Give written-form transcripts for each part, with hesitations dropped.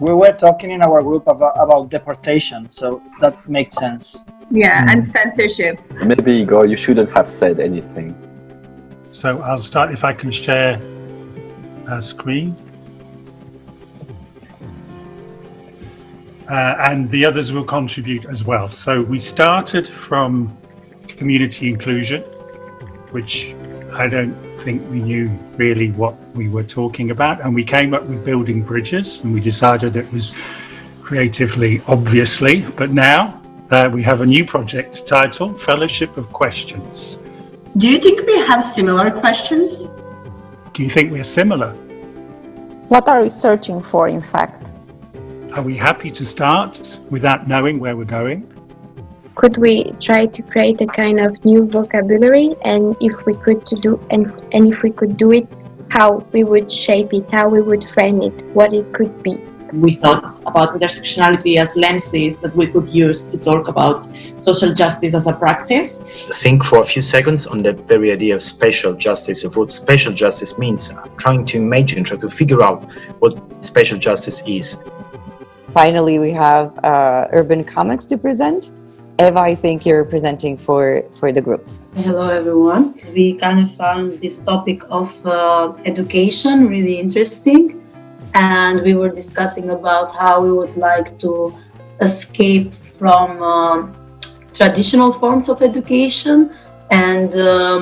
We were talking in our group about deportation, so that makes sense. Yeah, and censorship. Maybe, Igor, you shouldn't have said anything. So I'll start if I can share a screen. And the others will contribute as well. So we started from community inclusion, which I don't think we knew really what we were talking about. And we came up with building bridges, and we decided it was creatively, obviously. But now we have a new project titled Fellowship of Questions. Do you think we have similar questions? Do you think we're similar? What are we searching for, in fact? Are we happy to start without knowing where we're going? Could we try to create a kind of new vocabulary, and if we could if we could do it, how we would shape it, how we would frame it, what it could be? We thought about intersectionality as lenses that we could use to talk about social justice as a practice. Think for a few seconds on the very idea of spatial justice, of what spatial justice means, trying to imagine, try to figure out what spatial justice is. Finally, we have Urban Comics to present. Eva, I think you're presenting for the group. Hello, everyone. We kind of found this topic of education really interesting. And we were discussing about how we would like to escape from traditional forms of education and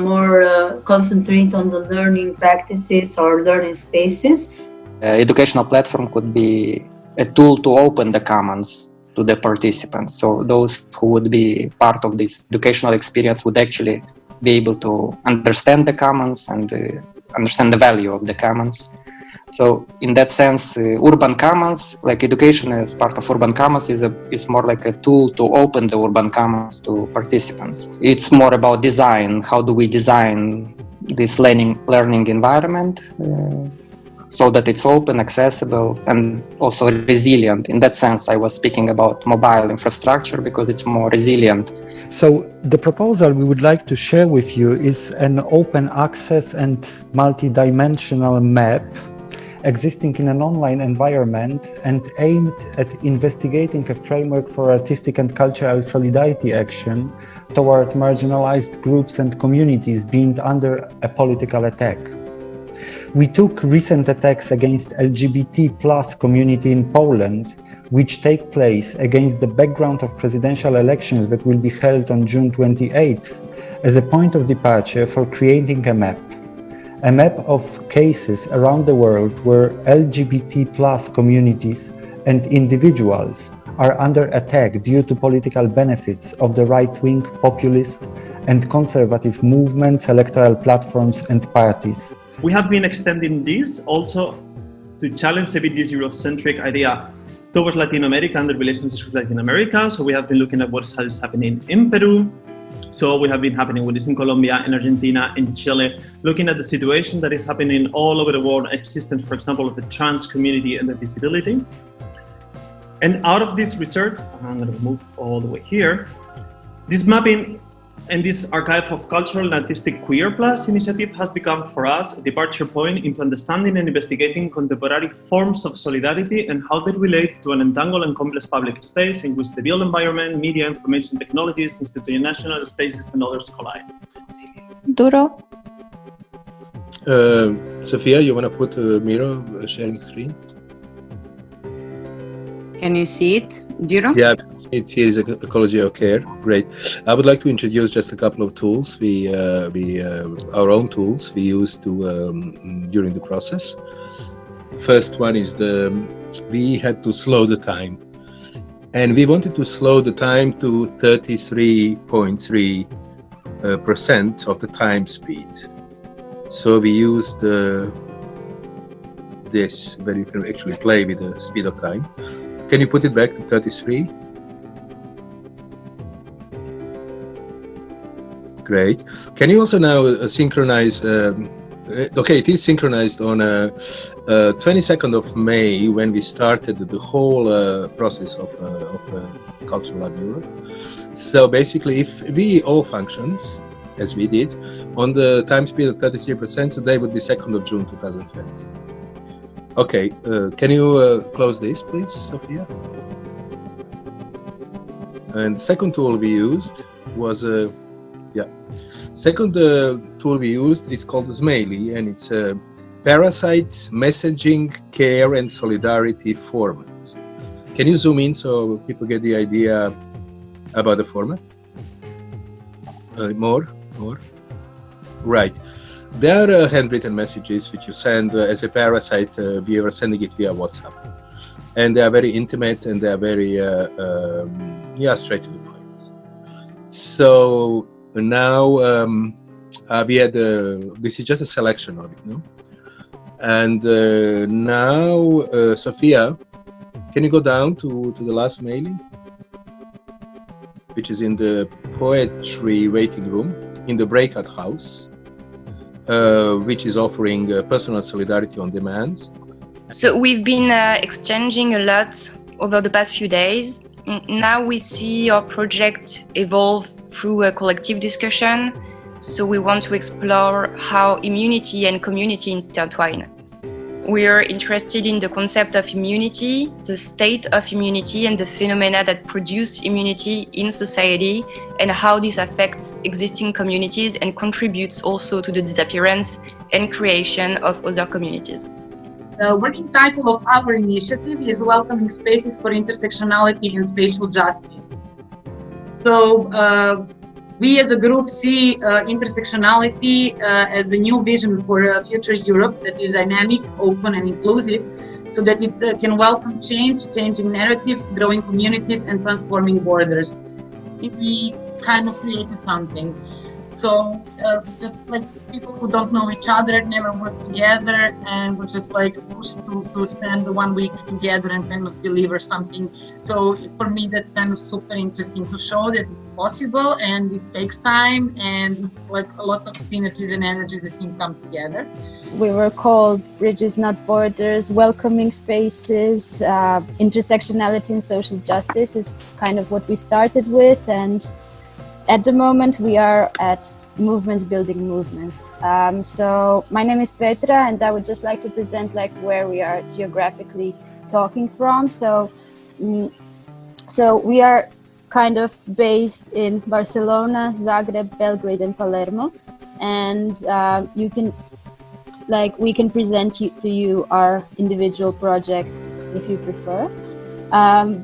more concentrate on the learning practices or learning spaces. Educational platform could be a tool to open the commons to the participants. So those who would be part of this educational experience would actually be able to understand the commons and understand the value of the commons. So in that sense, urban commons, like education as part of urban commons, is more like a tool to open the urban commons to participants. It's more about design. How do we design this learning environment so that it's open, accessible, and also resilient? In that sense, I was speaking about mobile infrastructure because it's more resilient. So the proposal we would like to share with you is an open access and multi-dimensional map existing in an online environment and aimed at investigating a framework for artistic and cultural solidarity action toward marginalized groups and communities being under a political attack. We took recent attacks against LGBT+ community in Poland, which take place against the background of presidential elections that will be held on June 28th, as a point of departure for creating a map of cases around the world where LGBT+ communities and individuals are under attack due to political benefits of the right-wing, populist and conservative movements, electoral platforms and parties. We have been extending this also to challenge a bit this Eurocentric idea towards Latin America and the relationships with Latin America. So we have been looking at what is happening in Peru. So we have been happening with this in Colombia, in Argentina, in Chile, looking at the situation that is happening all over the world, existence, for example, of the trans community and the disability. And out of this research, I'm going to move all the way here, this mapping and this archive of cultural and artistic Queer Plus initiative has become for us a departure point into understanding and investigating contemporary forms of solidarity and how they relate to an entangled and complex public space in which the built environment, media, information technologies, institutional spaces, and others collide. Duro? Sophia, you want to put Miro sharing screen? Can you see it, Duro? Yeah, here is Ecology of Care. Great. I would like to introduce just a couple of tools. Our own tools we use during the process. First one is we had to slow the time, and we wanted to slow the time to 33.3% of the time speed. So we used this, where you can actually play with the speed of time. Can you put it back to 33? Great. Can you also now synchronize? Okay, it is synchronized on 22nd of May when we started the whole process of Cultural Lab Europe. So basically, if we all functioned as we did on the time speed of 33%, today would be 2nd of June 2020. Okay, can you close this, please, Sophia? And second tool we used was second tool we used is called Zmaili, and it's a parasite messaging, care, and solidarity format. Can you zoom in so people get the idea about the format? More. Right. There are handwritten messages which you send as a parasite. We are sending it via WhatsApp, and they are very intimate and they are very straight to the point. So now we had this is just a selection of it, no? And now, Sophia, can you go down to the last mailing, which is in the poetry waiting room in the breakout house, which is offering personal solidarity on demand. So we've been exchanging a lot over the past few days. Now we see our project evolve through a collective discussion. So we want to explore how immunity and community intertwine. We are interested in the concept of immunity, the state of immunity, and the phenomena that produce immunity in society, and how this affects existing communities and contributes also to the disappearance and creation of other communities. The working title of our initiative is Welcoming Spaces for Intersectionality and Spatial Justice. So we as a group see intersectionality as a new vision for a future Europe that is dynamic, open, and inclusive, so that it can welcome change, changing narratives, growing communities, and transforming borders. We kind of created something. So just like people who don't know each other, never work together, and we're just like pushed to spend 1 week together and kind of deliver something. So for me, that's kind of super interesting to show that it's possible and it takes time, and it's like a lot of synergies and energies that can come together. We were called Bridges Not Borders, Welcoming Spaces, intersectionality and social justice is kind of what we started with, and at the moment we are at Movements Building Movements. So my name is Petra, and I would just like to present like where we are geographically talking from. So we are kind of based in Barcelona, Zagreb, Belgrade, and Palermo, and we can present to you our individual projects if you prefer.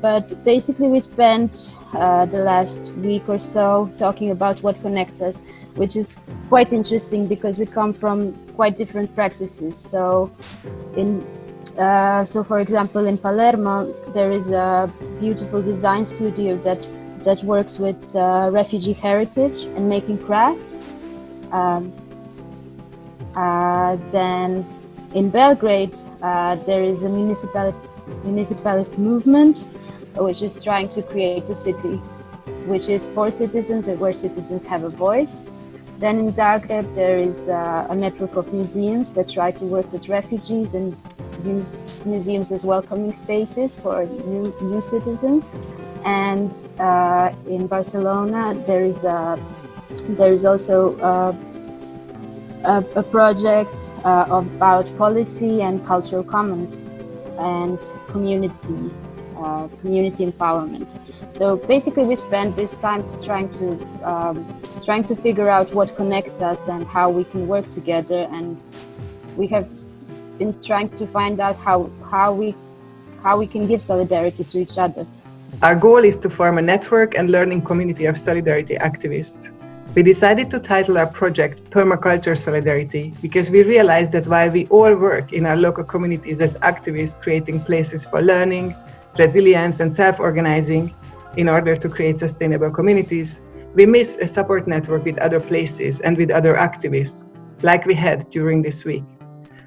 But basically we spent the last week or so talking about what connects us, which is quite interesting because we come from quite different practices. So for example, in Palermo, there is a beautiful design studio that works with refugee heritage and making crafts. Then in Belgrade, there is a municipalist movement which is trying to create a city which is for citizens and where citizens have a voice. Then in Zagreb there is a network of museums that try to work with refugees and use museums as welcoming spaces for new citizens. And in Barcelona there is also a project about policy and cultural commons and community empowerment. So basically we spent this time trying to figure out what connects us and how we can work together, and we have been trying to find out how we can give solidarity to each other. Our goal is to form a network and learning community of solidarity activists. We decided to title our project Permaculture Solidarity because we realized that while we all work in our local communities as activists creating places for learning, resilience and self-organizing in order to create sustainable communities, we miss a support network with other places and with other activists, like we had during this week.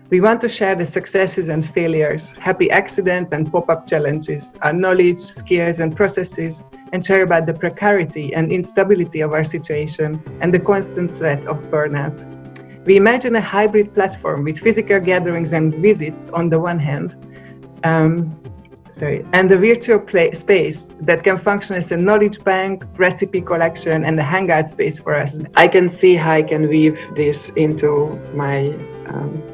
We want to share the successes and failures, happy accidents and pop-up challenges, our knowledge, skills and processes, and share about the precarity and instability of our situation and the constant threat of burnout. We imagine a hybrid platform with physical gatherings and visits on the one hand, and a virtual space that can function as a knowledge bank, recipe collection, and a hangout space for us. I can see how I can weave this into my,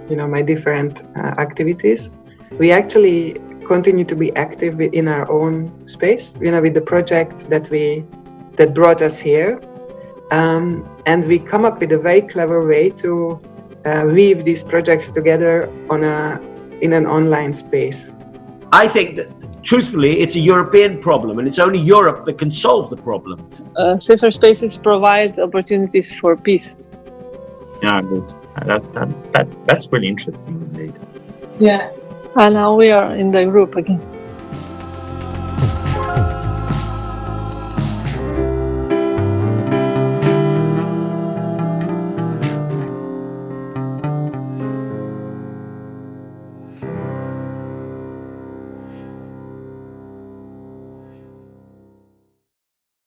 my different activities. we actually continue to be active in our own space, with the project that brought us here. And we come up with a very clever way to weave these projects together in an online space. I think that, truthfully, it's a European problem, and it's only Europe that can solve the problem. Safer spaces provide opportunities for peace. Yeah, good. That's really interesting indeed. Yeah. And now we are in the group again.